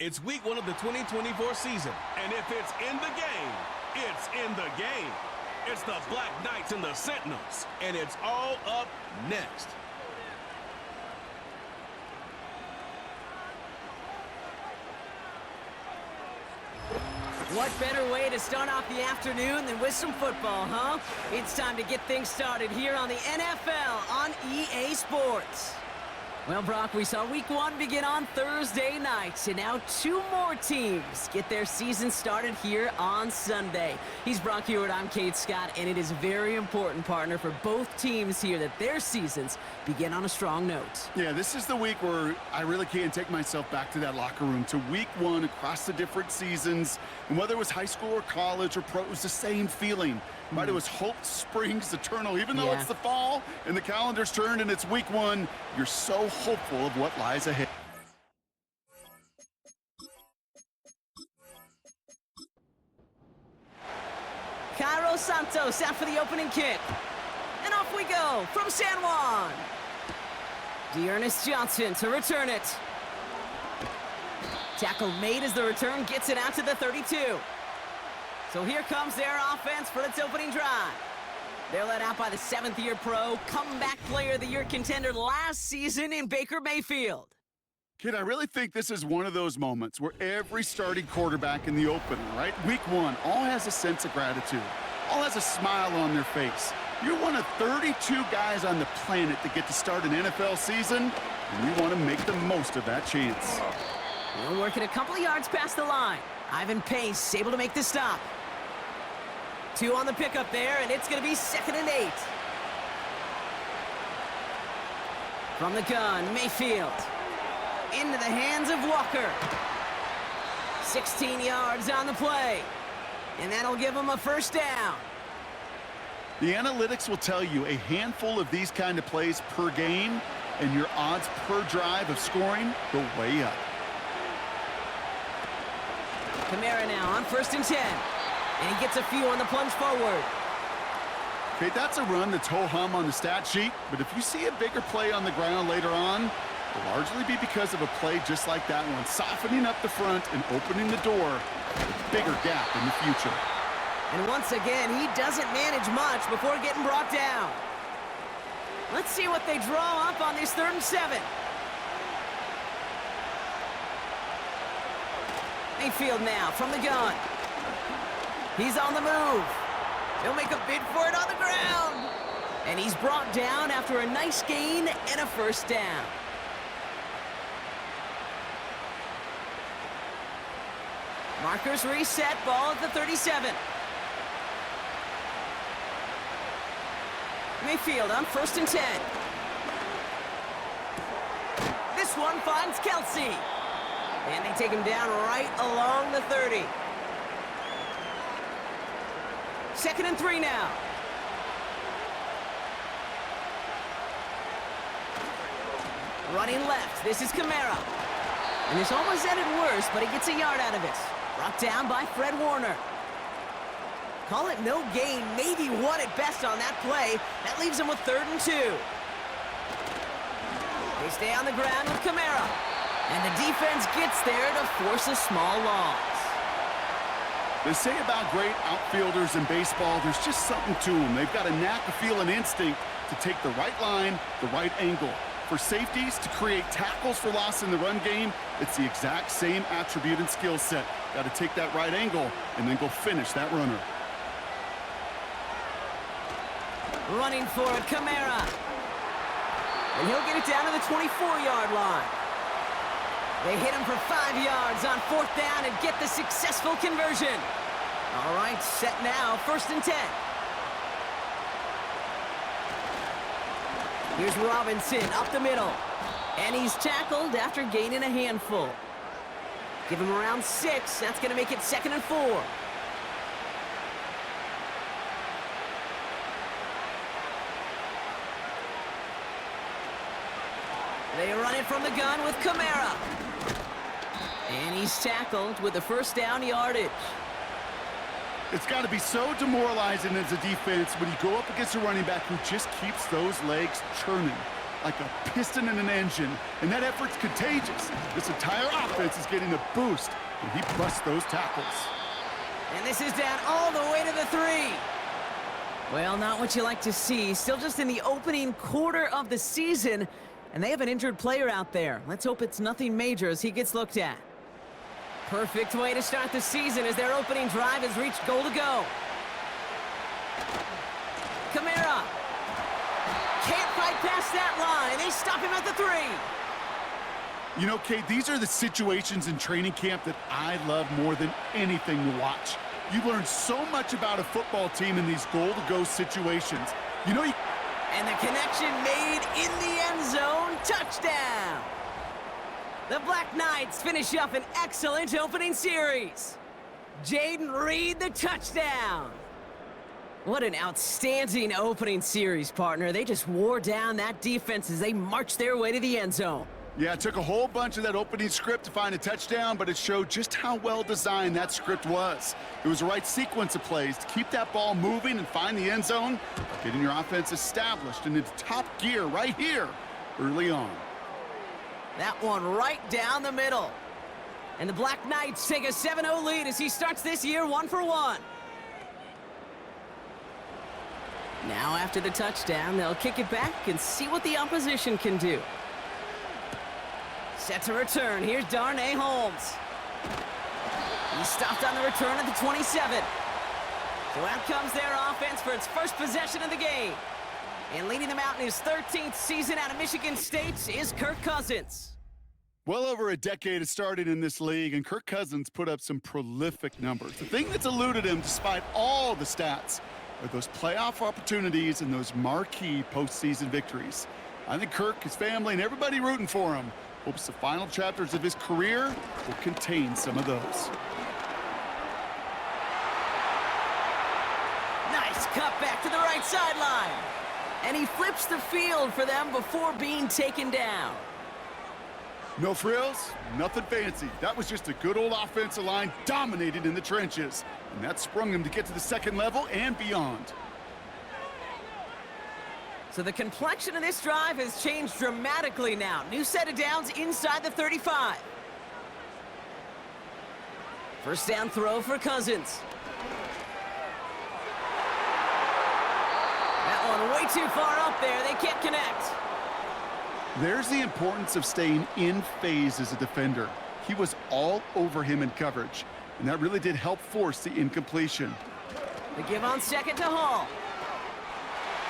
It's week 1 of the 2024 season, and if it's in the game, it's in the game. It's the Blackknights and the Sentinels, and it's all up next. What better way to start off the afternoon than with some football, huh? It's time to get things started here on the NFL on EA Sports. Well, Brock, we saw week 1 begin on Thursday night, and now 2 more teams get their season started here on Sunday. He's Brock Hewitt, I'm Kate Scott, and it is very important, partner, for both teams here that their seasons begin on a strong note. Yeah, this is the week where I really can't take myself back to that locker room, to week 1 across the different seasons. And whether it was high school or college or pro, it was the same feeling. Right? It was hope springs eternal. Even though it's the fall and the calendar's turned and it's week 1, you're so hopeful of what lies ahead. Cairo Santos out for the opening kick. And off we go from San Juan. Dearness Johnson to return it. Tackle made as the return gets it out to the 32. So here comes their offense for its opening drive. They're led out by the 7th-year pro, comeback player of the year contender last season in Baker Mayfield. Kid, I really think this is one of those moments where every starting quarterback in the opener, right? Week 1, all has a sense of gratitude. All has a smile on their face. You're one of 32 guys on the planet that get to start an NFL season, and you want to make the most of that chance. We're working a couple of yards past the line. Ivan Pace able to make the stop. 2 on the pickup there, and it's going to be 2nd and 8. From the gun, Mayfield. Into the hands of Walker. 16 yards on the play. And that'll give him a first down. The analytics will tell you a handful of these kind of plays per game, and your odds per drive of scoring go way up. Kamara now on 1st and 10. And he gets a few on the plunge forward. Okay, that's a run that's ho-hum on the stat sheet, but if you see a bigger play on the ground later on, it'll largely be because of a play just like that one, softening up the front and opening the door for a bigger gap in the future. And once again, he doesn't manage much before getting brought down. Let's see what they draw up on this 3rd and 7. Mayfield now from the gun. He's on the move. He'll make a bid for it on the ground. And he's brought down after a nice gain and a first down. Markers reset, ball at the 37. Mayfield on 1st and 10. This one finds Kelsey. And they take him down right along the 30. 2nd and 3 now. Running left, this is Kamara. And this almost ended worse, but he gets a yard out of it. Brought down by Fred Warner. Call it no gain, maybe 1 at best on that play. That leaves him with 3rd and 2. They stay on the ground with Kamara. And the defense gets there to force a small loss. They say about great outfielders in baseball, there's just something to them. They've got a knack, a feel, an instinct to take the right line, the right angle. For safeties to create tackles for loss in the run game, it's the exact same attribute and skill set. Got to take that right angle and then go finish that runner. Running for it, Kamara. And he'll get it down to the 24-yard line. They hit him for 5 yards on 4th down and get the successful conversion. All right, set now, 1st and 10. Here's Robinson up the middle. And he's tackled after gaining a handful. Give him around 6. That's going to make it 2nd and 4. They run it from the gun with Kamara. And he's tackled with the first down yardage. It's got to be so demoralizing as a defense when you go up against a running back who just keeps those legs churning. like a piston in an engine, and that effort's contagious. This entire offense is getting a boost when he busts those tackles. And this is down all the way to the 3. Well, not what you like to see. Still just in the opening quarter of the season, and they have an injured player out there. Let's hope it's nothing major as he gets looked at. Perfect way to start the season as their opening drive has reached goal to go. Kamara can't fight past that line. They stop him at the 3. You know, Kate, these are the situations in training camp that I love more than anything to watch. You learn so much about a football team in these goal-to-go situations. You know, and the connection made in the end zone. Touchdown! The Black Knights finish up an excellent opening series. Jaden Reed, the touchdown. What an outstanding opening series, partner. They just wore down that defense as they marched their way to the end zone. Yeah, it took a whole bunch of that opening script to find a touchdown, but it showed just how well designed that script was. It was the right sequence of plays to keep that ball moving and find the end zone, getting your offense established in its top gear right here early on. That one right down the middle. And the Black Knights take a 7-0 lead as he starts this year 1 for 1. Now after the touchdown, they'll kick it back and see what the opposition can do. Set to return. Here's Darnay Holmes. He stopped on the return at the 27. So out comes their offense for its first possession of the game. And leading them out in his 13th season out of Michigan State is Kirk Cousins. Well over a decade of starting in this league, and Kirk Cousins put up some prolific numbers. The thing that's eluded him, despite all the stats, are those playoff opportunities and those marquee postseason victories. I think Kirk, his family, and everybody rooting for him hopes the final chapters of his career will contain some of those. Nice cut back to the right sideline. And he flips the field for them before being taken down. No frills, nothing fancy. That was just a good old offensive line dominated in the trenches. And that sprung him to get to the second level and beyond. So the complexion of this drive has changed dramatically now. New set of downs inside the 35. First down throw for Cousins. That one way too far up there. They can't connect. There's the importance of staying in phase as a defender. He was all over him in coverage, and that really did help force the incompletion. The give on second to Hall.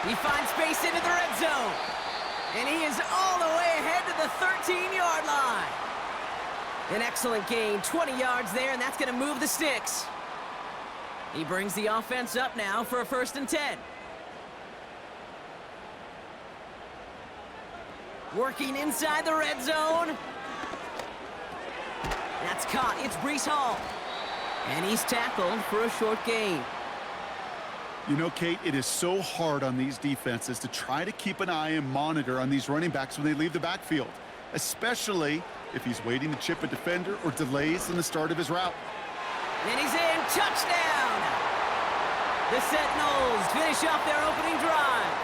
He finds space into the red zone. And he is all the way ahead to the 13-yard line. An excellent gain, 20 yards there, and that's going to move the sticks. He brings the offense up now for a 1st and 10. Working inside the red zone. That's caught. It's Breece Hall. And he's tackled for a short gain. You know, Kate, it is so hard on these defenses to try to keep an eye and monitor on these running backs when they leave the backfield, especially if he's waiting to chip a defender or delays in the start of his route. And he's in. Touchdown! The Sentinels finish off their opening drive.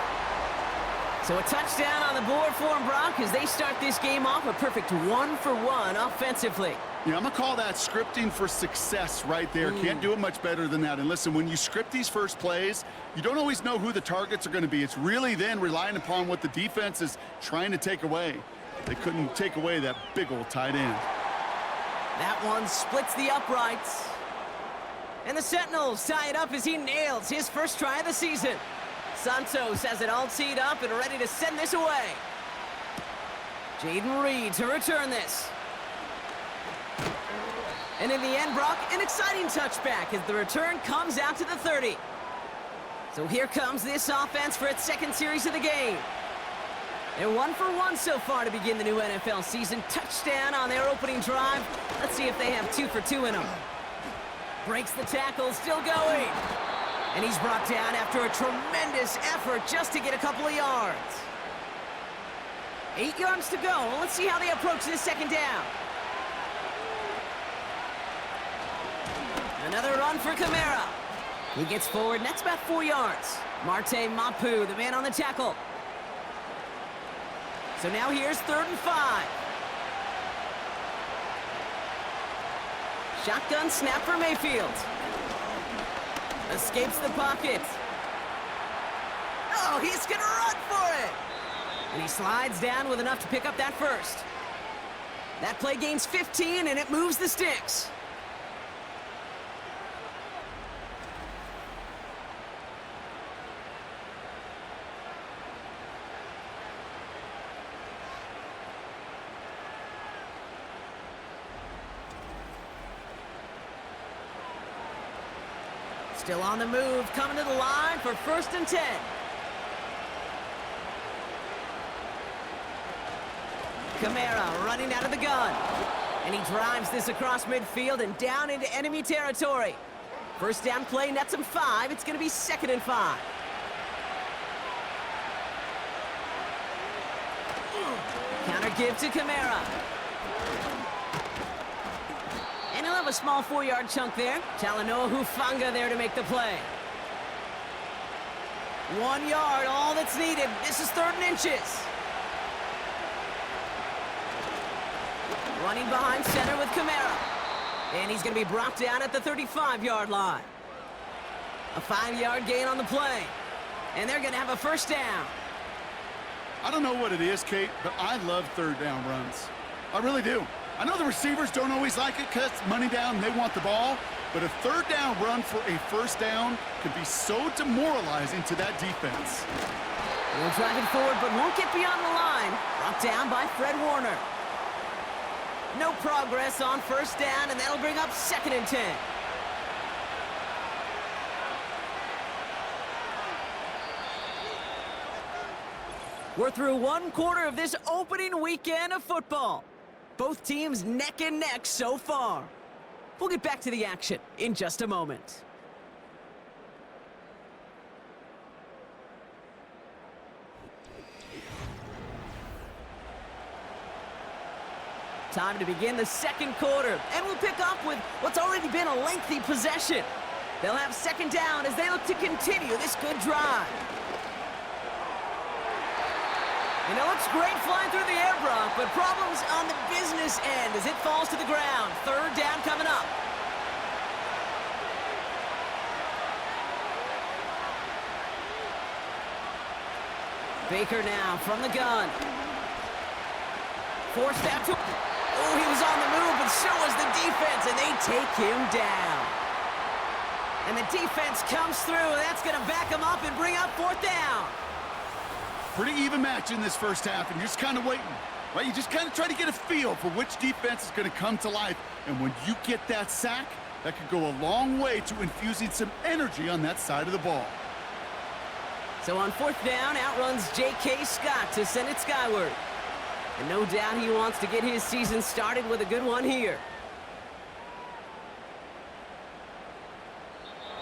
So a touchdown on the board for them, Brock, as they start this game off a perfect 1 for 1 offensively. Yeah, I'm going to call that scripting for success right there. Can't do it much better than that. And listen, when you script these first plays, you don't always know who the targets are going to be. It's really then relying upon what the defense is trying to take away. They couldn't take away that big old tight end. That one splits the uprights. And the Sentinels tie it up as he nails his first try of the season. Santos has it all teed up and ready to send this away. Jaden Reed to return this. And in the end, Brock, an exciting touchback as the return comes out to the 30. So here comes this offense for its 2nd series of the game. They're 1 for 1 so far to begin the new NFL season. Touchdown on their opening drive. Let's see if they have 2 for 2 in them. Breaks the tackle, still going. And he's brought down after a tremendous effort just to get a couple of yards. 8 yards to go. Let's see how they approach this 2nd down. Another run for Kamara. He gets forward, and that's about 4 yards. Marte Mapu, the man on the tackle. So now here's 3rd and 5. Shotgun snap for Mayfield. Escapes the pocket. Oh, he's gonna run for it! And he slides down with enough to pick up that first. That play gains 15, and it moves the sticks. Still on the move, coming to the line for 1st and 10. Kamara running out of the gun. And he drives this across midfield and down into enemy territory. First down play nets him 5. It's going to be 2nd and 5. Counter give to Kamara. And he'll have a small 4-yard chunk there. Talanoa Hufanga there to make the play. 1 yard, all that's needed. This is 3rd and inches. Running behind center with Kamara. And he's going to be brought down at the 35-yard line. A 5-yard gain on the play. And they're going to have a first down. I don't know what it is, Kate, but I love 3rd down runs. I really do. I know the receivers don't always like it because money down, they want the ball. But a 3rd down run for a first down can be so demoralizing to that defense. They'll drive it forward, but won't get beyond the line. Brought down by Fred Warner. No progress on first down, and that'll bring up 2nd and 10. We're through 1 quarter of this opening weekend of football. Both teams neck and neck so far. We'll get back to the action in just a moment. Time to begin the 2nd quarter, and we'll pick up with what's already been a lengthy possession. They'll have 2nd down as they look to continue this good drive. And it looks great flying through the air, Brock, but problems on the business end as it falls to the ground. 3rd down coming up. Baker now from the gun. Forced out to... Oh, he was on the move, but so was the defense, and they take him down. And the defense comes through, and that's going to back him up and bring up 4th down. Pretty even match in this first half, and you're just kind of waiting. Right? You just kind of try to get a feel for which defense is going to come to life. And when you get that sack, that could go a long way to infusing some energy on that side of the ball. So on 4th down, outruns J.K. Scott to send it skyward. And no doubt he wants to get his season started with a good one here.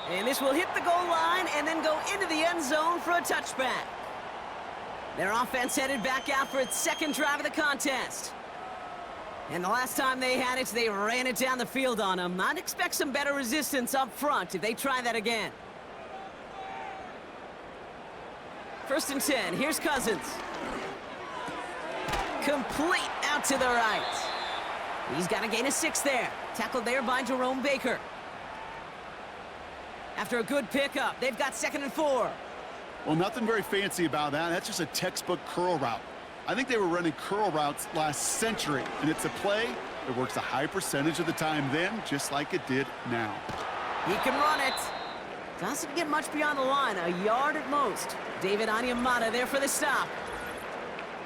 And this will hit the goal line and then go into the end zone for a touchback. Their offense headed back out for its 2nd drive of the contest. And the last time they had it, they ran it down the field on them. I'd expect some better resistance up front if they try that again. 1st and 10, here's Cousins. Complete out to the right. He's got a gain of 6 there. Tackled there by Jerome Baker. After a good pickup, they've got 2nd and 4. Well, nothing very fancy about that. That's just a textbook curl route. I think they were running curl routes last century, and it's a play that works a high percentage of the time then, just like it did now. He can run it. Doesn't get much beyond the line, a yard at most. David Onyemata there for the stop.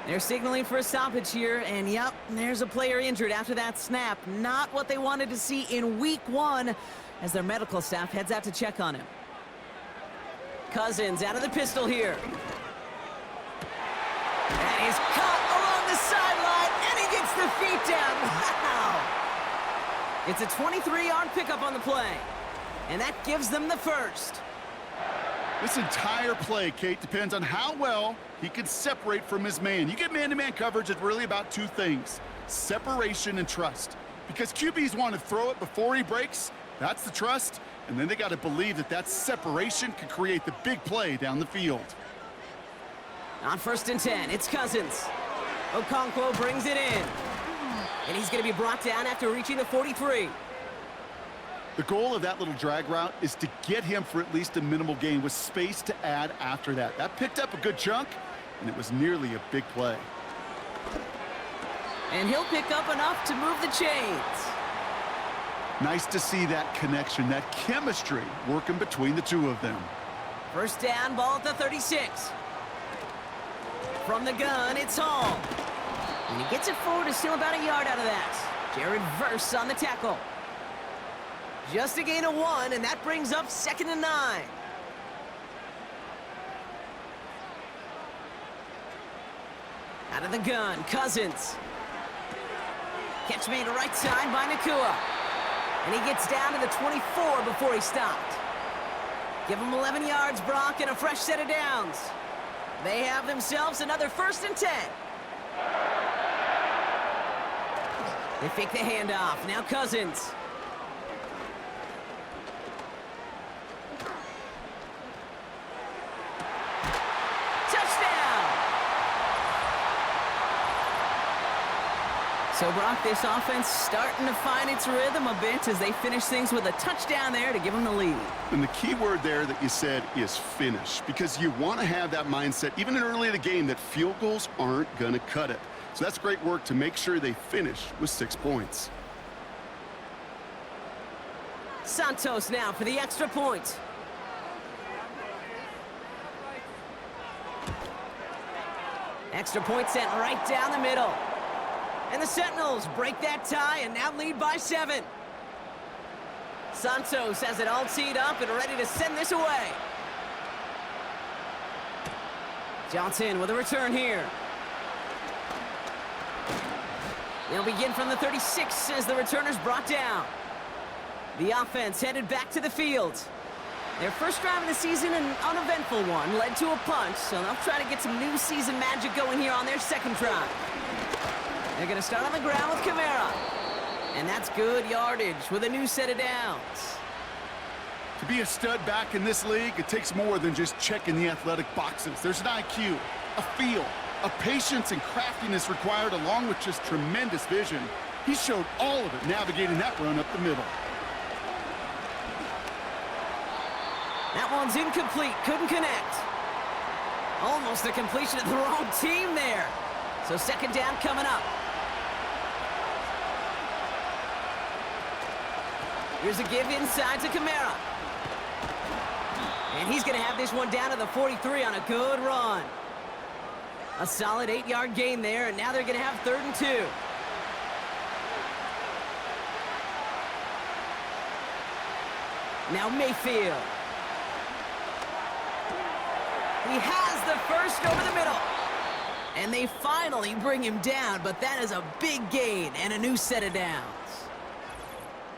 They're signaling for a stoppage here, and yep, there's a player injured after that snap. Not what they wanted to see in week 1 as their medical staff heads out to check on him. Cousins out of the pistol here. And he's caught along the sideline, and he gets the feet down. Wow! It's a 23-yard pickup on the play, and that gives them the first. This entire play, Kate, depends on how well he can separate from his man. You get man-to-man coverage, it's really about 2 things, separation and trust. Because QBs want to throw it before he breaks, that's the trust, and then they got to believe that that separation can create the big play down the field. On 1st and 10, it's Cousins. Okonkwo brings it in. And he's going to be brought down after reaching the 43. The goal of that little drag route is to get him for at least a minimal gain with space to add after that. That picked up a good chunk, and it was nearly a big play. And he'll pick up enough to move the chains. Nice to see that connection, that chemistry working between the two of them. First down, ball at the 36. From the gun, it's Hall. And he gets it forward to steal about a yard out of that. Jared Verse on the tackle. Just a gain of 1, and that brings up 2nd and 9. Out of the gun, Cousins. Catch made right side by Nakua. And he gets down to the 24 before he stopped. Give him 11 yards, Brock, and a fresh set of downs. They have themselves another 1st and 10. They fake the handoff. Now Cousins. So, Brock, this offense starting to find its rhythm a bit as they finish things with a touchdown there to give them the lead. And the key word there that you said is finish, because you want to have that mindset, even early in the game, that field goals aren't going to cut it. So that's great work to make sure they finish with 6 points. Santos now for the extra point. Extra point sent right down the middle. And the Sentinels break that tie and now lead by 7. Santos has it all teed up and ready to send this away. Johnson with a return here. They'll begin from the 36 as the returner's brought down. The offense headed back to the field. Their first drive of the season, an uneventful one, led to a punt, so they'll try to get some new season magic going here on their second drive. They're going to start on the ground with Kamara. And that's good yardage with a new set of downs. To be a stud back in this league, it takes more than just checking the athletic boxes. There's an IQ, a feel, a patience and craftiness required, along with just tremendous vision. He showed all of it navigating that run up the middle. That one's incomplete, couldn't connect. Almost a completion of the wrong team there. So second down coming up. Here's a give inside to Kamara. And he's going to have this one down to the 43 on a good run. A solid 8-yard gain there, and now they're going to have 3rd and 2. Now Mayfield. He has the first over the middle. And they finally bring him down, but that is a big gain and a new set of downs.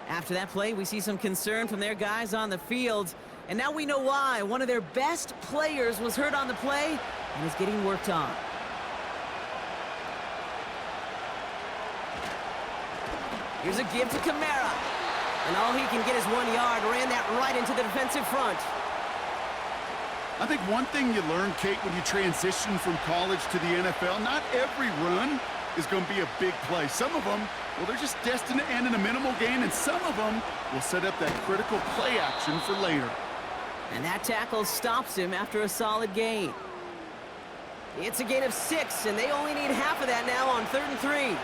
After that play, we see some concern from their guys on the field. And now we know why. One of their best players was hurt on the play and is getting worked on. Here's a give to Kamara. And all he can get is 1 yard. Ran that right into the defensive front. I think one thing you learn, Kate, when you transition from college to the NFL, not every run is going to be a big play. Some of them, well, they're just destined to end in a minimal gain, and some of them will set up that critical play action for later. And that tackle stops him after a solid gain. It's a gain of 6, and they only need half of that now on 3rd and 3.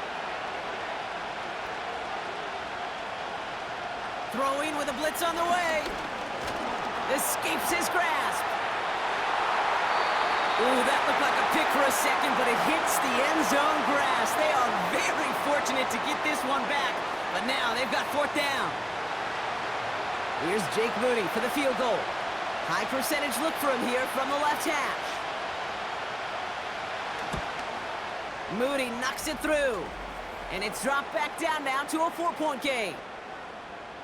Throwing with a blitz on the way. Escapes his grasp. Ooh, that looked like a pick for a second, but it hits the end zone grass. They are very fortunate to get this one back, but now they've got 4th down. Here's Jake Moody for the field goal. High percentage look for him here from the left hash. Moody knocks it through, and it's dropped back down now to a 4-point game.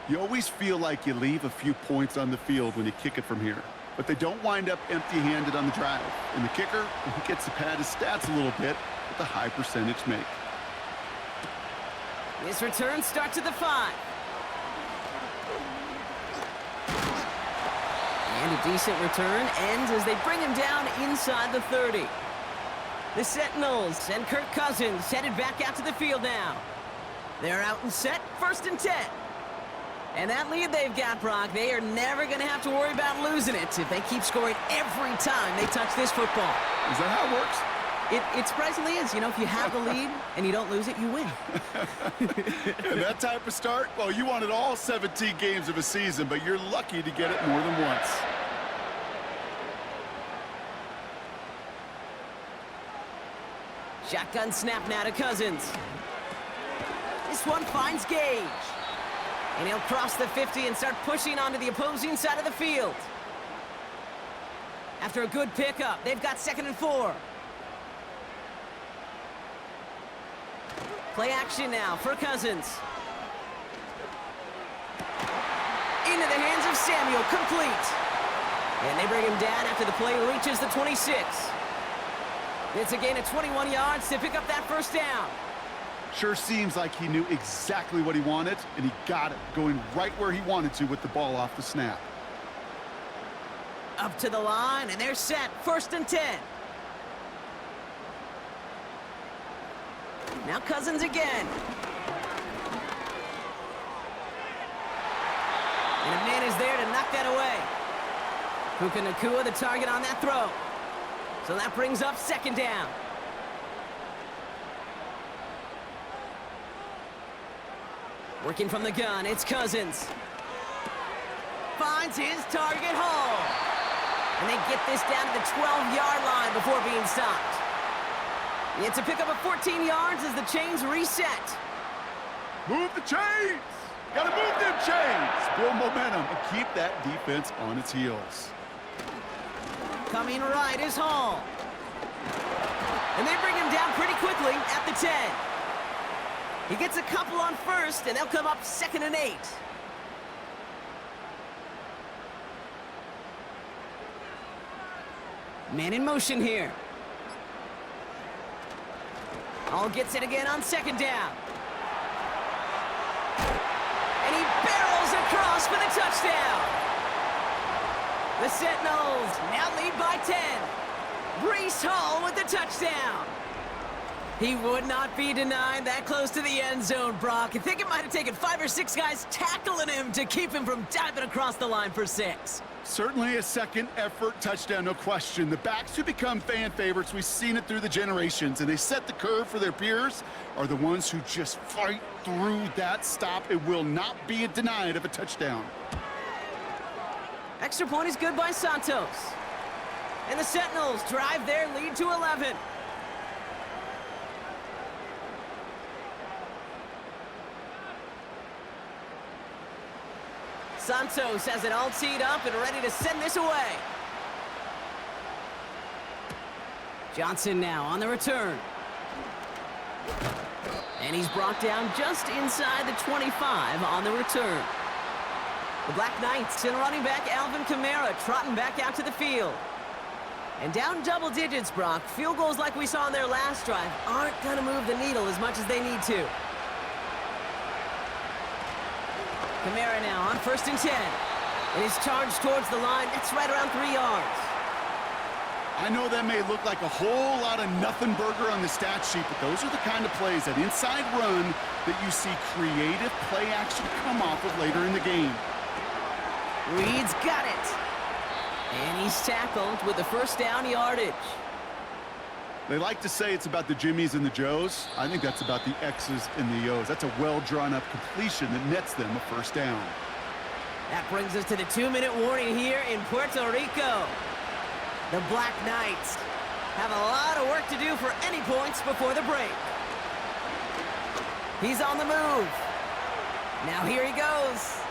You always feel like you leave a few points on the field when you kick it from here, but they don't wind up empty-handed on the drive. And the kicker, he gets to pad his stats a little bit with a high percentage make. This return starts at the 5. And a decent return ends as they bring him down inside the 30. The Sentinels and Kirk Cousins headed back out to the field now. They're out and set, 1st and 10. And that lead they've got, Brock, they are never going to have to worry about losing it if they keep scoring every time they touch this football. Is that how it works? It surprisingly is. You know, if you have the lead and you don't lose it, you win. And that type of start, well, you wanted all 17 games of a season, but you're lucky to get it more than once. Shotgun snap now to Cousins. This one finds Gage. And he'll cross the 50 and start pushing onto the opposing side of the field. After a good pickup, they've got 2nd and 4. Play action now for Cousins. Into the hands of Samuel, complete. And they bring him down after the play reaches the 26. It's a gain of 21 yards to pick up that 1st down. Sure seems like he knew exactly what he wanted, and he got it, going right where he wanted to with the ball off the snap. Up to the line, and they're set, 1st and 10. Now Cousins again. And a man is there to knock that away. Puka Nacua the target on that throw. So that brings up 2nd down. Working from the gun, it's Cousins. Finds his target hole. And they get this down to the 12-yard line before being stopped. It's a pickup of 14 yards as the chains reset. Move the chains! Gotta move them chains! Build momentum and keep that defense on its heels. Coming right is Hall. And they bring him down pretty quickly at the 10. He gets a couple on 1st, and they'll come up 2nd and 8. Man in motion here. Hall gets it again on 2nd down. And he barrels across for the touchdown. The Sentinels now lead by 10. Breece Hall with the touchdown. He would not be denied that close to the end zone, Brock. I think it might have taken 5 or 6 guys tackling him to keep him from diving across the line for 6. Certainly a second effort touchdown, no question. The backs who become fan favorites, we've seen it through the generations, and they set the curve for their peers, are the ones who just fight through that stop. It will not be denied of a touchdown. Extra point is good by Santos. And the Sentinels drive their lead to 11. Santos has it all teed up and ready to send this away. Johnson now on the return. And he's brought down just inside the 25 on the return. The Blackknights and running back Alvin Kamara trotting back out to the field. And down double digits, Brock. Field goals like we saw in their last drive aren't going to move the needle as much as they need to. Kamara now on 1st and 10. And he's charged towards the line. That's right around 3 yards. I know that may look like a whole lot of nothing burger on the stat sheet, but those are the kind of plays, that inside run, that you see creative play action come off of later in the game. Reed's got it. And he's tackled with the 1st down yardage. They like to say it's about the Jimmies and the Joes. I think that's about the X's and the O's. That's a well-drawn-up completion that nets them a 1st down. That brings us to the 2-minute warning here in Puerto Rico. The Blackknights have a lot of work to do for any points before the break. He's on the move. Now here he goes.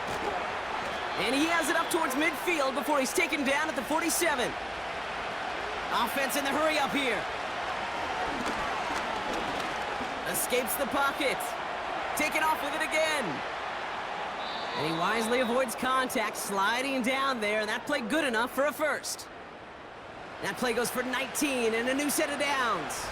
And he has it up towards midfield before he's taken down at the 47. Offense in the hurry up here. Escapes the pocket. Taken off with it again. And he wisely avoids contact, sliding down there, and that played good enough for a 1st. That play goes for 19 and a new set of downs.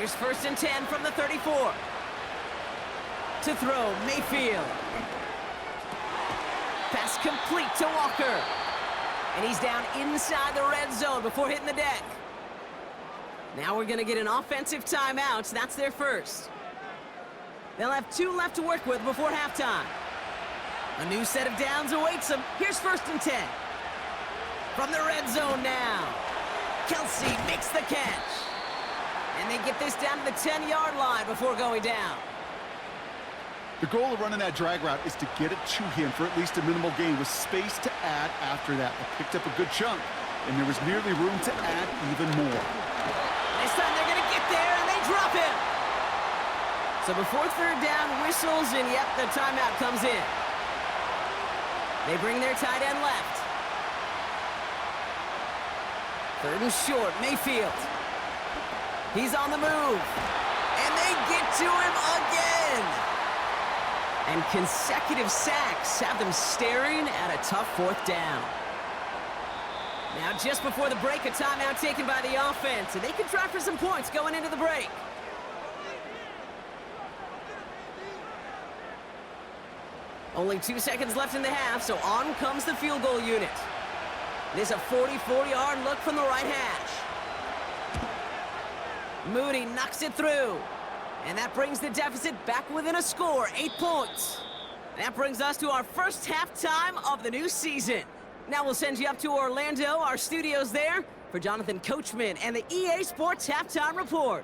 Here's 1st and 10 from the 34. To throw, Mayfield. Pass complete to Walker. And he's down inside the red zone before hitting the deck. Now we're going to get an offensive timeout. That's their first. They'll have 2 left to work with before halftime. A new set of downs awaits them. Here's 1st and 10. From the red zone now. Kelsey makes the catch. And they get this down to the 10-yard line before going down. The goal of running that drag route is to get it to him for at least a minimal gain with space to add after that. They picked up a good chunk, and there was nearly room to add even more. This time they're going to get there, and they drop him. So before 3rd down whistles, and yep, the timeout comes in. They bring their tight end left. 3rd and short, Mayfield. He's on the move. And they get to him again. And consecutive sacks have them staring at a tough 4th down. Now, just before the break, a timeout taken by the offense, and they can try for some points going into the break. Only 2 seconds left in the half, so on comes the field goal unit. This is a 44-yard look from the right hash. Moody knocks it through. And that brings the deficit back within a score, 8 points. That brings us to our first halftime of the new season. Now we'll send you up to Orlando, our studios there, for Jonathan Coachman and the EA Sports Halftime Report.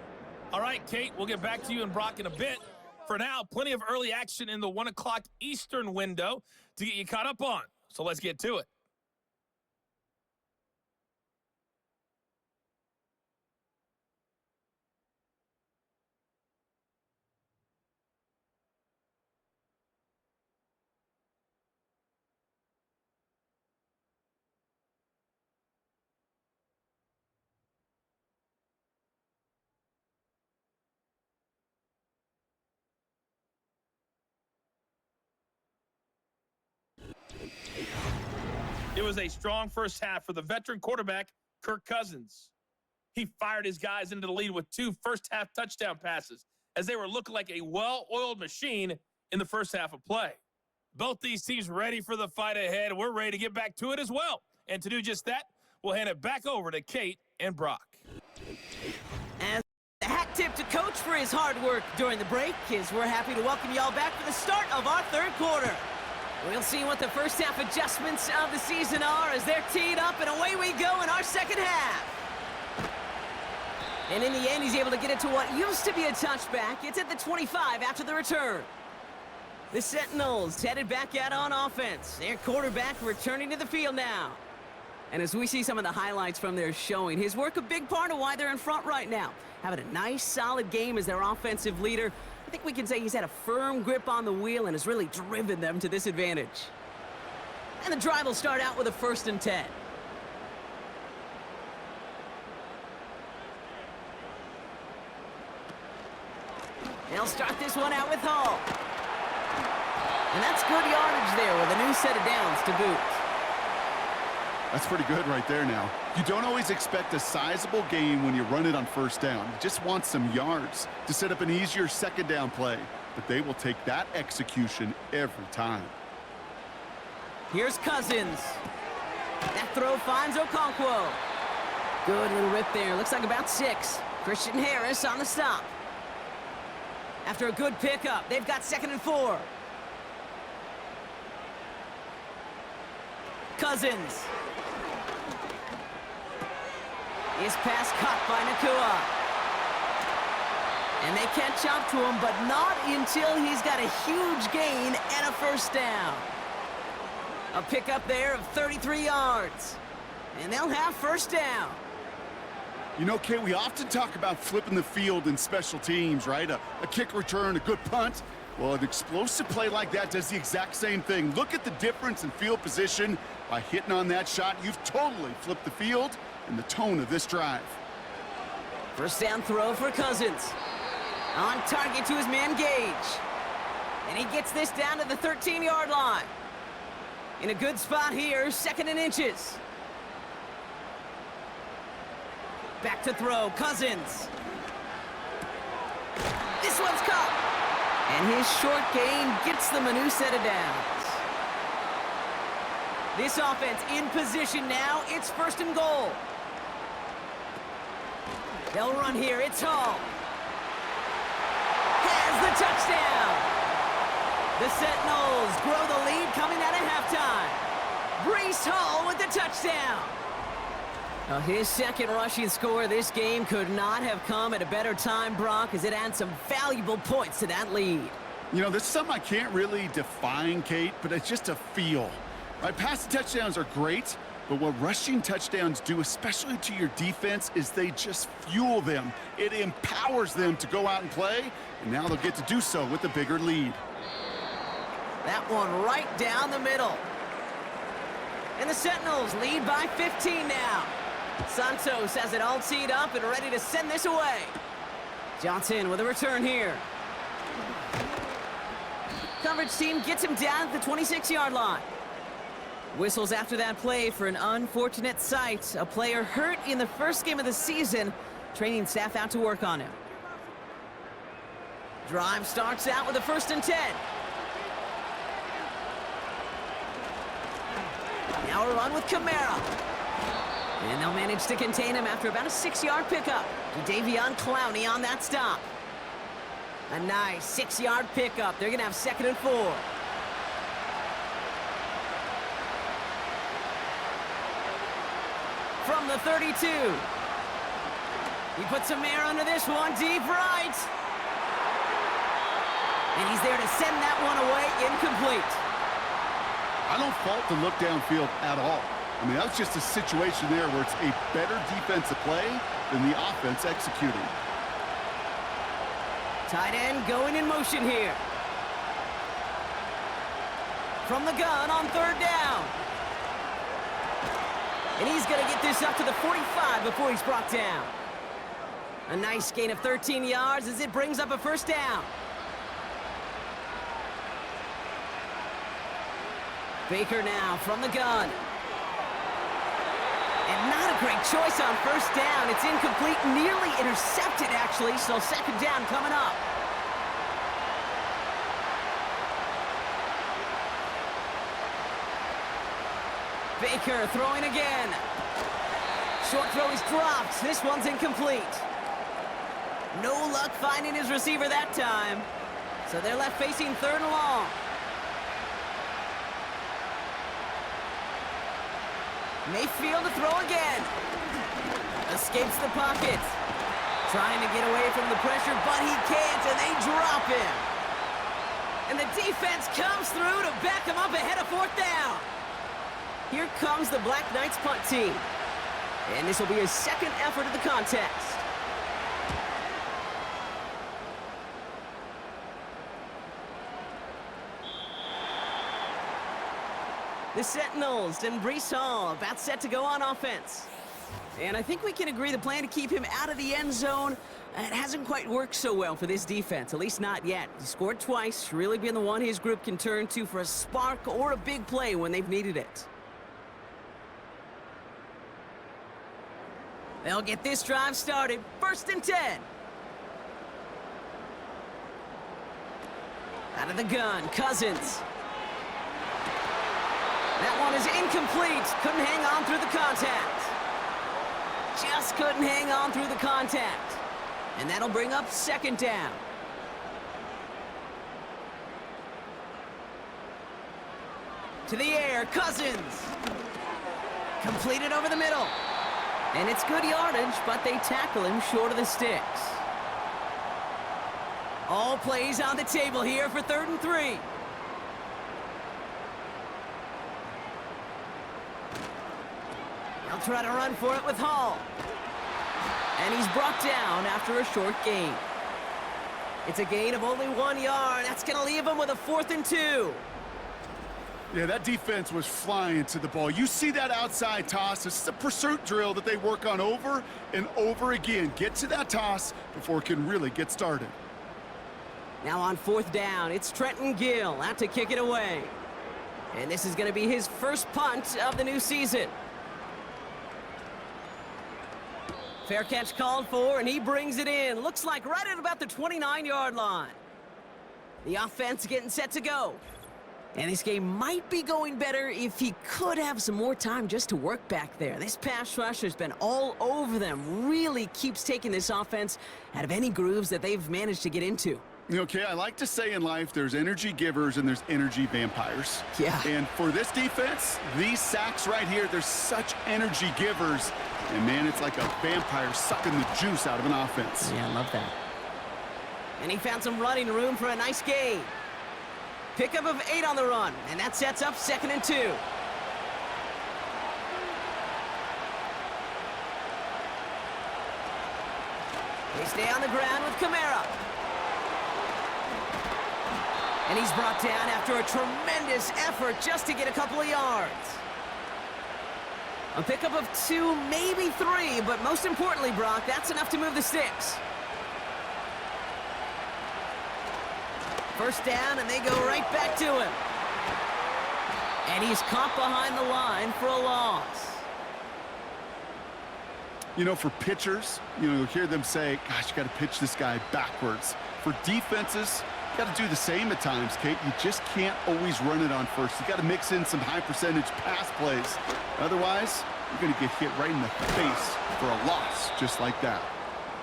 All right, Kate, we'll get back to you and Brock in a bit. For now, plenty of early action in the 1 o'clock Eastern window to get you caught up on. So let's get to it. It was a strong first half for the veteran quarterback, Kirk Cousins. He fired his guys into the lead with 2 first-half touchdown passes as they were looking like a well-oiled machine in the first half of play. Both these teams ready for the fight ahead. We're ready to get back to it as well. And to do just that, we'll hand it back over to Kate and Brock. As a hat tip to Coach for his hard work during the break, as we're happy to welcome y'all back for the start of our 3rd quarter. We'll see what the first half adjustments of the season are as they're teed up, and away we go in our second half. And in the end, he's able to get it to what used to be a touchback. It's at the 25 after the return. The Sentinels headed back out on offense. Their quarterback returning to the field now. And as we see some of the highlights from their showing, his work a big part of why they're in front right now. Having a nice, solid game as their offensive leader. I think we can say he's had a firm grip on the wheel and has really driven them to this advantage. And the drive will start out with a 1st and 10. They'll start this one out with Hall. And that's good yardage there with a new set of downs to boot. That's pretty good right there now. You don't always expect a sizable gain when you run it on 1st down. You just want some yards to set up an easier 2nd down play. But they will take that execution every time. Here's Cousins. That throw finds Okonkwo. Good little rip there. Looks like about 6. Christian Harris on the stop. After a good pickup, they've got 2nd and 4. Cousins. His pass caught by Nakua. And they catch up to him, but not until he's got a huge gain and a 1st down. A pickup there of 33 yards. And they'll have 1st down. You know, Kay, we often talk about flipping the field in special teams, right? A kick return, a good punt. Well, an explosive play like that does the exact same thing. Look at the difference in field position. By hitting on that shot, you've totally flipped the field and the tone of this drive. 1st down throw for Cousins. On target to his man Gage. And he gets this down to the 13-yard line. In a good spot here, 2nd and inches. Back to throw, Cousins. This one's caught. And his short gain gets them a new set of downs. This offense in position now. It's 1st and goal. They'll run here. It's Hall. Has the touchdown. The Sentinels grow the lead coming out of halftime. Brees Hall with the touchdown. Now his 2nd rushing score this game could not have come at a better time, Brock, as it adds some valuable points to that lead. You know, this is something I can't really define, Kate, but it's just a feel. Right, passing touchdowns are great, but what rushing touchdowns do, especially to your defense, is they just fuel them. It empowers them to go out and play, and now they'll get to do so with a bigger lead. That one right down the middle. And the Sentinels lead by 15 now. Santos has it all teed up and ready to send this away. Johnson with a return here. Coverage team gets him down at the 26-yard line. Whistles after that play for an unfortunate sight. A player hurt in the first game of the season. Training staff out to work on him. Drive starts out with a 1st and 10. Now a run with Kamara. And they'll manage to contain him after about a 6-yard pickup. Davion Clowney on that stop. A nice 6-yard pickup. They're going to have 2nd and 4. From the 32. He puts some air under this one, deep right. And he's there to send that one away, incomplete. I don't fault the look downfield at all. I mean, that's just a situation there where it's a better defensive play than the offense executing. Tight end going in motion here. From the gun on 3rd down. And he's going to get this up to the 45 before he's brought down. A nice gain of 13 yards as it brings up a 1st down. Baker now from the gun. And not a great choice on 1st down. It's incomplete, nearly intercepted actually, so 2nd down coming up. Baker throwing again. Short throw is dropped. This one's incomplete. No luck finding his receiver that time. So they're left facing 3rd and long. Mayfield to throw again. Escapes the pocket. Trying to get away from the pressure, but he can't, and they drop him. And the defense comes through to back him up ahead of 4th down. Here comes the Black Knights punt team. And this will be his 2nd effort of the contest. The Sentinels and Brees Hall about set to go on offense. And I think we can agree the plan to keep him out of the end zone, it hasn't quite worked so well for this defense, at least not yet. He scored twice, really been the one his group can turn to for a spark or a big play when they've needed it. They'll get this drive started. 1st and 10. Out of the gun, Cousins. That one is incomplete. Couldn't hang on through the contact. Just couldn't hang on through the contact. And that'll bring up 2nd down. To the air, Cousins. Completed over the middle. And it's good yardage, but they tackle him short of the sticks. All plays on the table here for 3rd and 3. They'll try to run for it with Hall. And he's brought down after a short gain. It's a gain of only 1 yard. That's going to leave him with a 4th and 2. Yeah, that defense was flying to the ball. You see that outside toss. This is a pursuit drill that they work on over and over again. Get to that toss before it can really get started. Now on 4th down, it's Trenton Gill out to kick it away. And this is going to be his 1st punt of the new season. Fair catch called for, and he brings it in. Looks like right at about the 29-yard line. The offense getting set to go. And this game might be going better if he could have some more time just to work back there. This pass rush has been all over them. Really keeps taking this offense out of any grooves that they've managed to get into. Okay, I like to say in life there's energy givers and there's energy vampires. Yeah. And for this defense, these sacks right here, they're such energy givers. And man, it's like a vampire sucking the juice out of an offense. Yeah, I love that. And he found some running room for a nice gain. Pickup of 8 on the run, and that sets up 2nd and 2. They stay on the ground with Kamara. And he's brought down after a tremendous effort just to get a couple of yards. A pickup of 2, maybe 3, but most importantly, Brock, that's enough to move the sticks. First down, and they go right back to him. And he's caught behind the line for a loss. You know, for pitchers, you'll hear them say, gosh, you got to pitch this guy backwards. For defenses, you got to do the same at times, Kate. You just can't always run it on first. You got to mix in some high-percentage pass plays. Otherwise, you're going to get hit right in the face for a loss just like that.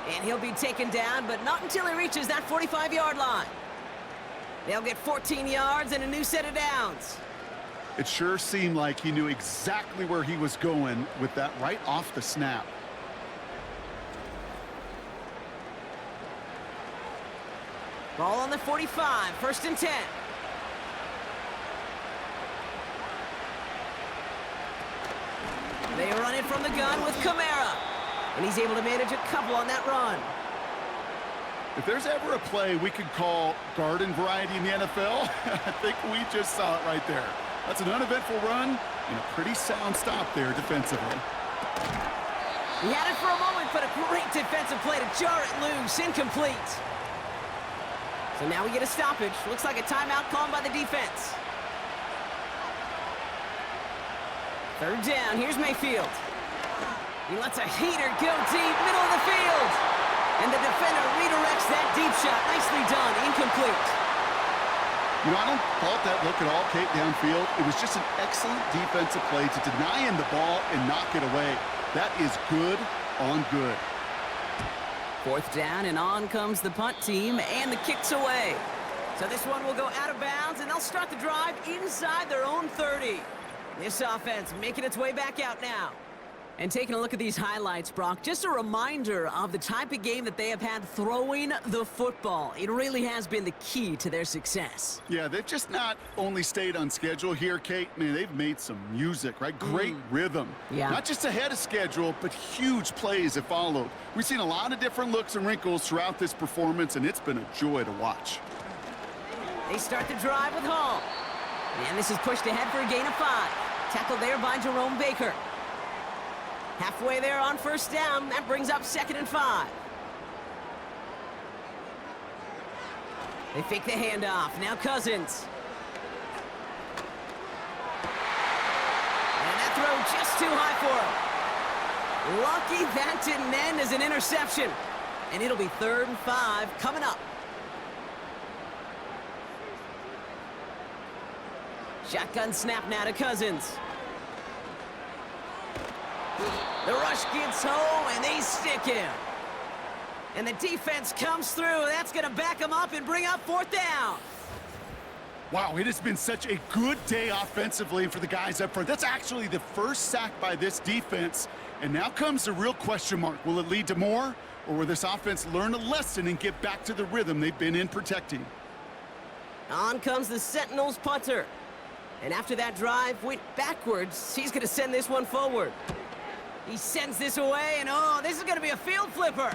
And he'll be taken down, but not until he reaches that 45-yard line. They'll get 14 yards and a new set of downs. It sure seemed like he knew exactly where he was going with that right off the snap. Ball on the 45, 1st and 10. They run it from the gun with Kamara. And he's able to manage a couple on that run. If there's ever a play we could call garden variety in the NFL, I think we just saw it right there. That's an uneventful run and a pretty sound stop there defensively. He had it for a moment, but a great defensive play to jar it loose. Incomplete. So now we get a stoppage. Looks like a timeout called by the defense. 3rd down. Here's Mayfield. He lets a heater go deep, middle of the field. And the defender redirects that deep shot. Nicely done. Incomplete. I don't fault that look at all, Kate, downfield. It was just an excellent defensive play to deny him the ball and knock it away. That is good on good. 4th down, and on comes the punt team, and the kick's away. So this one will go out of bounds, and they'll start the drive inside their own 30. This offense making its way back out now. And taking a look at these highlights, Brock, just a reminder of the type of game that they have had throwing the football. It really has been the key to their success. Yeah, they've just not only stayed on schedule here, Kate. Man, they've made some music, right? Great rhythm. Yeah. Not just ahead of schedule, but huge plays have followed. We've seen a lot of different looks and wrinkles throughout this performance, and it's been a joy to watch. They start the drive with Hall. And this is pushed ahead for a gain of 5. Tackled there by Jerome Baker. Halfway there on 1st down. That brings up 2nd and 5. They fake the handoff. Now Cousins. And that throw just too high for him. Lucky that didn't end as an interception. And it'll be 3rd and 5 coming up. Shotgun snap now to Cousins. The rush gets home, and they stick him. And the defense comes through. That's going to back them up and bring up 4th down. Wow, it has been such a good day offensively for the guys up front. That's actually the first sack by this defense. And now comes the real question mark. Will it lead to more, or will this offense learn a lesson and get back to the rhythm they've been in protecting? On comes the Sentinels punter. And after that drive went backwards, he's going to send this one forward. He sends this away, and oh, this is going to be a field flipper.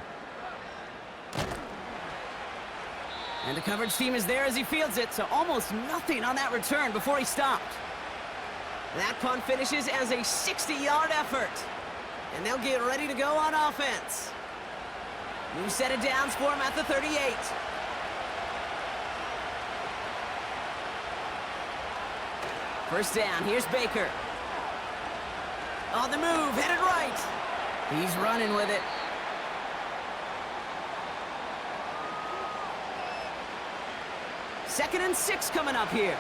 And the coverage team is there as he fields it, so almost nothing on that return before he stopped. That punt finishes as a 60-yard effort. And they'll get ready to go on offense. New set of downs for him at the 38. First down, here's Baker. On the move, headed right. He's running with it. 2nd and 6 coming up here.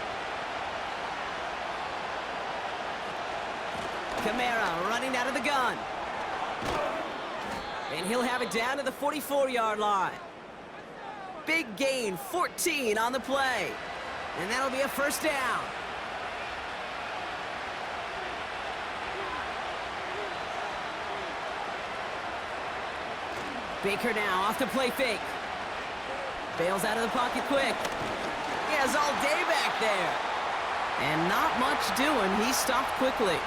Kamara running out of the gun. And he'll have it down to the 44-yard line. Big gain, 14 on the play. And that'll be a first down. Baker now off the play fake. Bails out of the pocket quick. He has all day back there. And not much doing. He stopped quickly.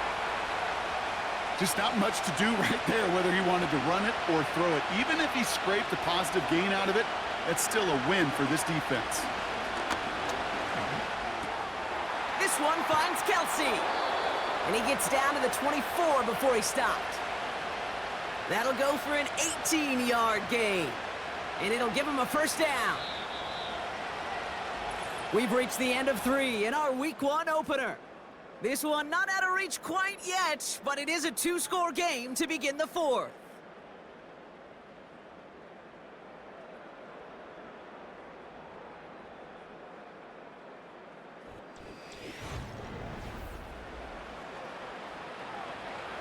Just not much to do right there, whether he wanted to run it or throw it. Even if he scraped a positive gain out of it, that's still a win for this defense. This one finds Kelsey. And he gets down to the 24 before he stopped. That'll go for an 18-yard gain. And it'll give him a first down. We've reached the end of 3 in our Week 1 opener. This one not out of reach quite yet, but it is a 2-score game to begin the 4th.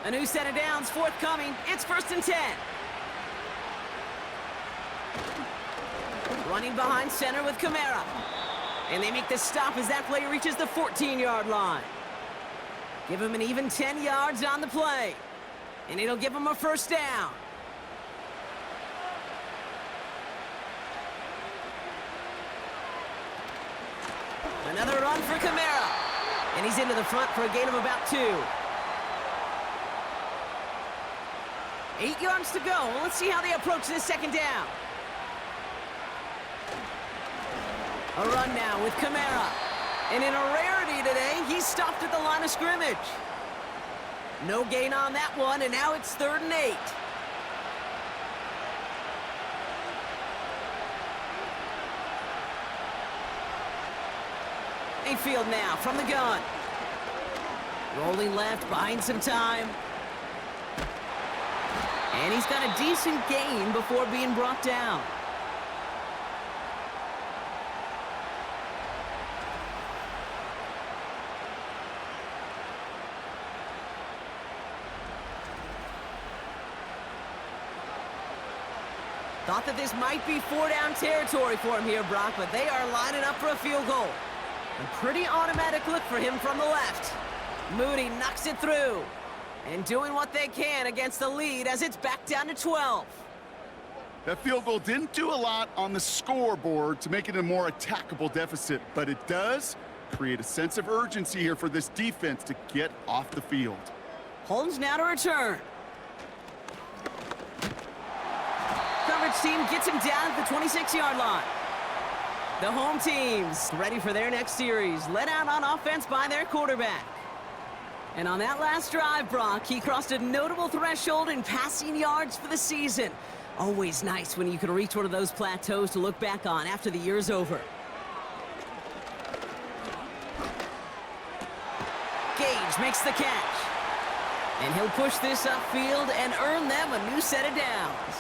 A new set of downs forthcoming. It's 1st and 10. Running behind center with Kamara. And they make the stop as that play reaches the 14-yard line. Give him an even 10 yards on the play. And it'll give him a first down. Another run for Kamara. And he's into the front for a gain of about 2. 8 yards to go. Let's see how they approach this second down. A run now with Kamara. And in a rarity today, he's stopped at the line of scrimmage. No gain on that one, and now it's 3rd and 8. Mayfield now from the gun. Rolling left, buying some time. And he's got a decent gain before being brought down. Thought that this might be 4-down territory for him here, Brock, but they are lining up for a field goal. A pretty automatic look for him from the left. Moody knocks it through. And doing what they can against the lead as it's back down to 12. That field goal didn't do a lot on the scoreboard to make it a more attackable deficit, but it does create a sense of urgency here for this defense to get off the field. Holmes now to return. Coverage team gets him down at the 26-yard line. The home team's ready for their next series, led out on offense by their quarterback. And on that last drive, Brock, he crossed a notable threshold in passing yards for the season. Always nice when you can reach one of those plateaus to look back on after the year's over. Gage makes the catch. And he'll push this upfield and earn them a new set of downs.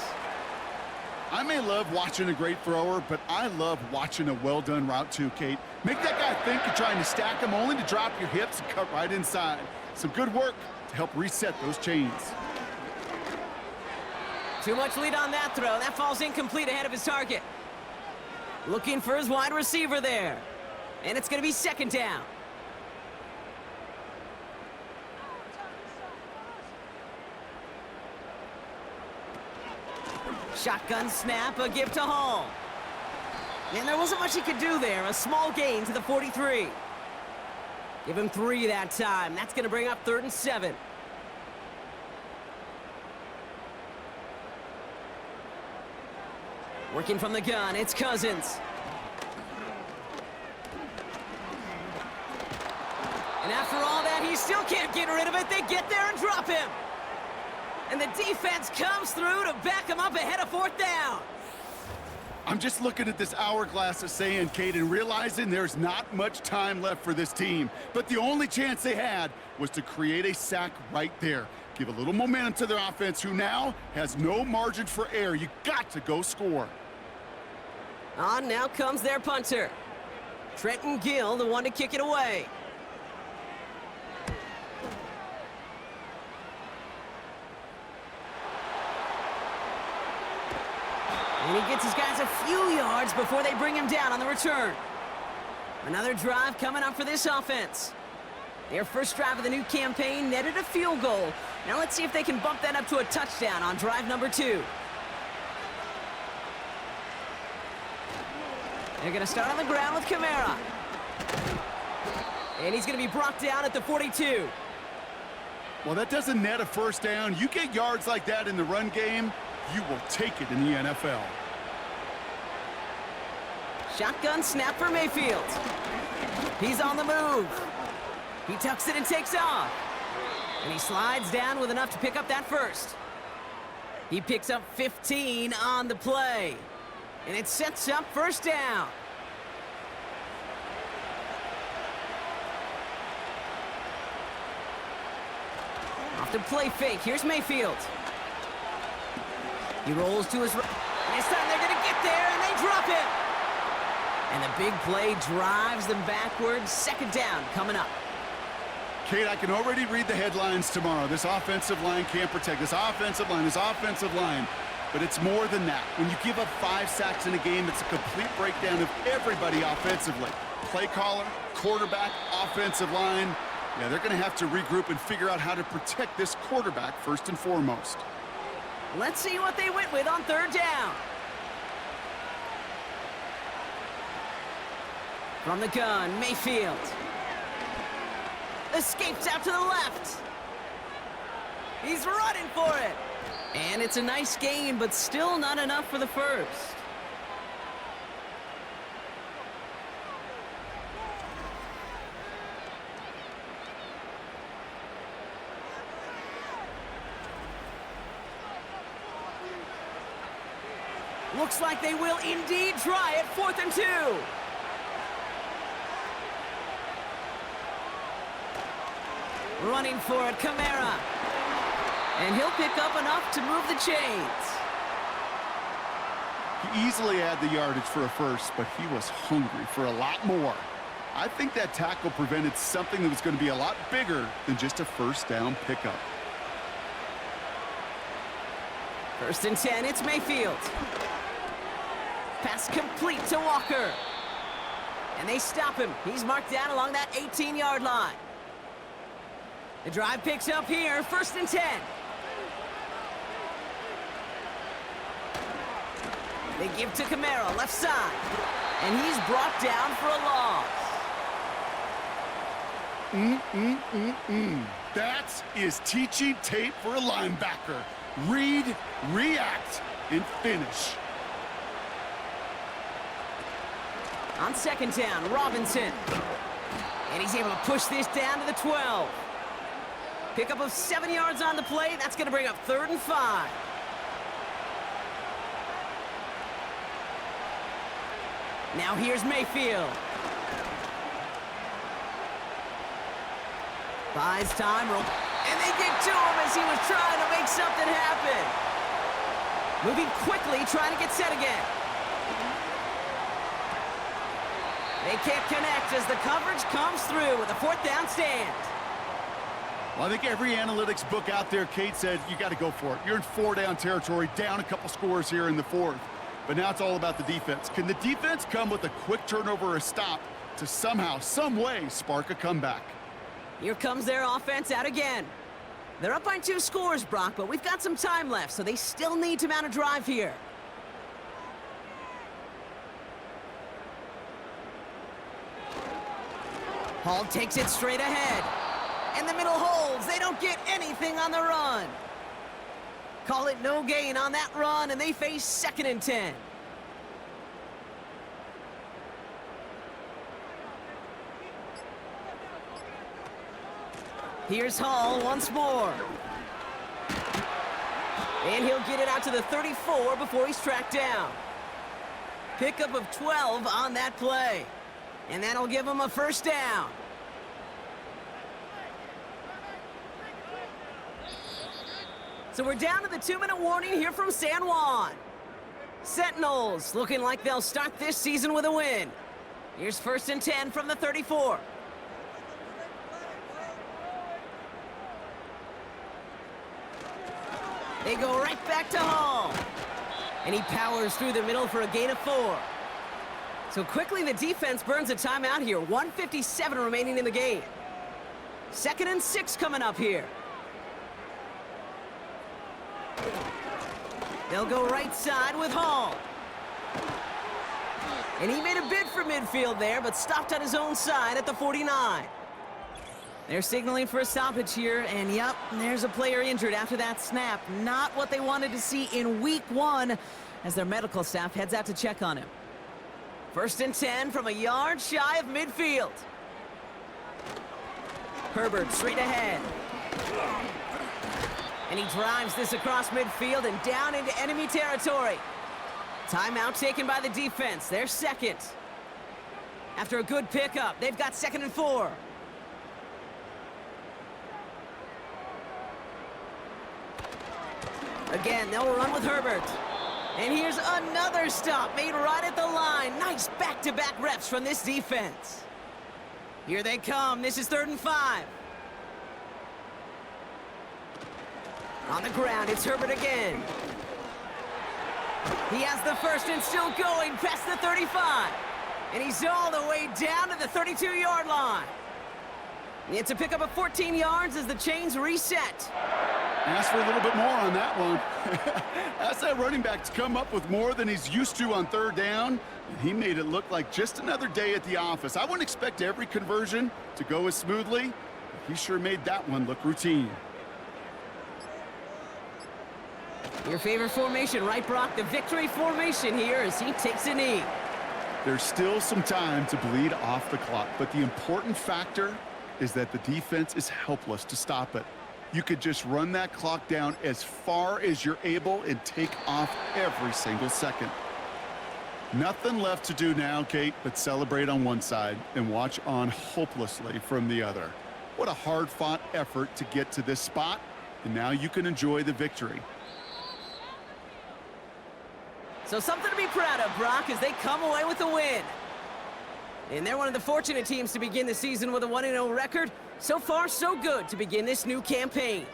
I may love watching a great thrower, but I love watching a well-done route too, Kate. Make that guy think you're trying to stack him only to drop your hips and cut right inside. Some good work to help reset those chains. Too much lead on that throw. That falls incomplete ahead of his target. Looking for his wide receiver there. And it's going to be 2nd down. Shotgun snap, a give to Hall. And there wasn't much he could do there. A small gain to the 43. Give him 3 that time. That's going to bring up 3rd and 7. Working from the gun, it's Cousins. And after all that, he still can't get rid of it. They get there and drop him. And the defense comes through to back him up ahead of 4th down. I'm just looking at this hourglass of sand, Kate, and realizing there's not much time left for this team. But the only chance they had was to create a sack right there. Give a little momentum to their offense, who now has no margin for error. You got to go score. On now comes their punter. Trenton Gill, the one to kick it away. And he gets his guys a few yards before they bring him down on the return. Another drive coming up for this offense. Their first drive of the new campaign netted a field goal. Now let's see if they can bump that up to a touchdown on drive number 2. They're going to start on the ground with Kamara. And he's going to be brought down at the 42. Well, that doesn't net a first down. You get yards like that in the run game, you will take it in the NFL. Shotgun snap for Mayfield. He's on the move. He tucks it and takes off. And he slides down with enough to pick up that first. He picks up 15 on the play. And it sets up first down. Off the play fake. Here's Mayfield. He rolls to his right. This time they're going to get there, and they drop him. And the big play drives them backwards. Second down coming up. Kate, I can already read the headlines tomorrow. This offensive line can't protect. This offensive line. But it's more than that. When you give up 5 sacks in a game, it's a complete breakdown of everybody offensively. Play caller, quarterback, offensive line. Yeah, they're going to have to regroup and figure out how to protect this quarterback first and foremost. Let's see what they went with on third down. From the gun, Mayfield. Escapes out to the left. He's running for it. And it's a nice game, but still not enough for the first. Looks like they will indeed try it. 4th and 2. Running for it, Kamara. And he'll pick up enough to move the chains. He easily had the yardage for a first, but he was hungry for a lot more. I think that tackle prevented something that was going to be a lot bigger than just a first down pickup. 1st and 10, it's Mayfield. Pass complete to Walker. And they stop him. He's marked down along that 18-yard line. The drive picks up here, 1st and 10. They give to Kamara, left side. And he's brought down for a loss. That is teaching tape for a linebacker. Read, react, and finish. On 2nd down, Robinson. And he's able to push this down to the 12. Pickup of 7 yards on the play. That's going to bring up 3rd and 5. Now here's Mayfield. Buys time. And they get to him as he was trying to make something happen. Moving quickly, trying to get set again. They can't connect as the coverage comes through with a 4th down stand. Well, I think every analytics book out there, Kate, said you got to go for it. You're in 4-down territory, down a couple scores here in the 4th. But now it's all about the defense. Can the defense come with a quick turnover or a stop to somehow, some way, spark a comeback? Here comes their offense out again. They're up by 2 scores, Brock, but we've got some time left, so they still need to mount a drive here. Hall takes it straight ahead. And the middle holds. They don't get anything on the run. Call it no gain on that run, and they face 2nd and 10. Here's Hall once more. And he'll get it out to the 34 before he's tracked down. Pickup of 12 on that play. And that'll give him a 1st down. So we're down to the 2-minute warning here from San Juan. Sentinels looking like they'll start this season with a win. Here's 1st and 10 from the 34. They go right back to Hall. And he powers through the middle for a gain of 4. So quickly the defense burns a timeout here. 1:57 remaining in the game. 2nd and 6 coming up here. They'll go right side with Hall. And he made a bid for midfield there, but stopped on his own side at the 49. They're signaling for a stoppage here, and yep, there's a player injured after that snap. Not what they wanted to see in week 1 as their medical staff heads out to check on him. 1st and 10 from a yard shy of midfield. Herbert straight ahead. And he drives this across midfield and down into enemy territory. Timeout taken by the defense. They're 2nd. After a good pickup, they've got 2nd and 4. Again, they'll run with Herbert. And here's another stop made right at the line. Nice back-to-back reps from this defense. Here they come. This is 3rd and 5. On the ground, it's Herbert again. He has the 1st and still going past the 35. And he's all the way down to the 32-yard line. It's a pickup of 14 yards as the chains reset. Ask for a little bit more on that one. Ask that running back to come up with more than he's used to on 3rd down. And he made it look like just another day at the office. I wouldn't expect every conversion to go as smoothly, but he sure made that one look routine. Your favorite formation, right, Brock? The victory formation here as he takes a knee. There's still some time to bleed off the clock, but the important factor is that the defense is helpless to stop it. You could just run that clock down as far as you're able and take off every single second. Nothing left to do now, Kate, but celebrate on one side and watch on hopelessly from the other. What a hard-fought effort to get to this spot, and now you can enjoy the victory. So something to be proud of, Brock, as they come away with a win. And they're one of the fortunate teams to begin the season with a 1-0 record. So far, so good to begin this new campaign.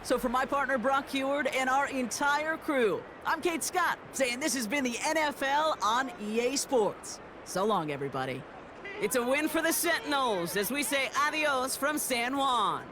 So for my partner, Brock Heward, and our entire crew, I'm Kate Scott, saying this has been the NFL on EA Sports. So long, everybody. It's a win for the Sentinels as we say adios from San Juan.